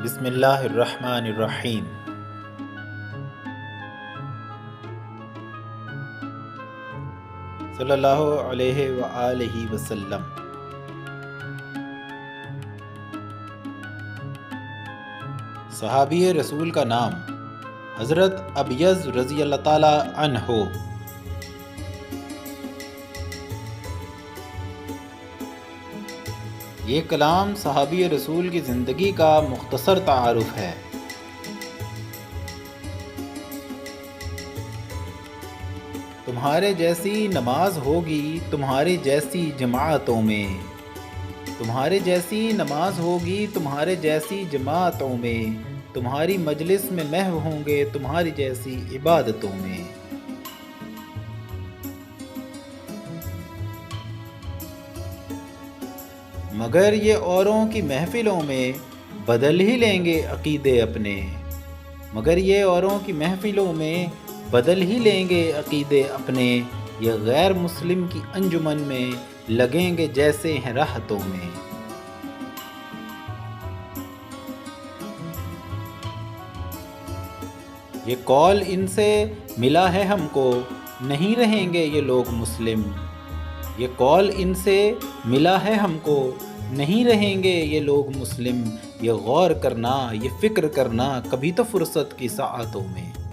بسم اللہ الرحمن الرحیم۔ صلی اللہ علیہ وآلہ وسلم۔ صحابی رسول کا نام حضرت ابیض رضی اللہ تعالی عنہ۔ یہ کلام صحابی رسول کی زندگی کا مختصر تعارف ہے۔ تمہارے جیسی نماز ہوگی تمہارے جیسی جماعتوں میں، تمہارے جیسی نماز ہوگی تمہارے جیسی جماعتوں میں، تمہاری مجلس میں محو ہوں گے تمہاری جیسی عبادتوں میں۔ مگر یہ اوروں کی محفلوں میں بدل ہی لیں گے عقیدے اپنے، مگر یہ اوروں کی محفلوں میں بدل ہی لیں گے عقیدے اپنے، یہ غیر مسلم کی انجمن میں لگیں گے جیسے ہیں راحتوں میں۔ یہ قول ان سے ملا ہے ہم کو، نہیں رہیں گے یہ لوگ مسلم۔ یہ قول ان سے ملا ہے ہم کو، نہیں رہیں گے یہ لوگ مسلم۔ یہ غور کرنا یہ فکر کرنا کبھی تو فرصت کی ساعتوں میں۔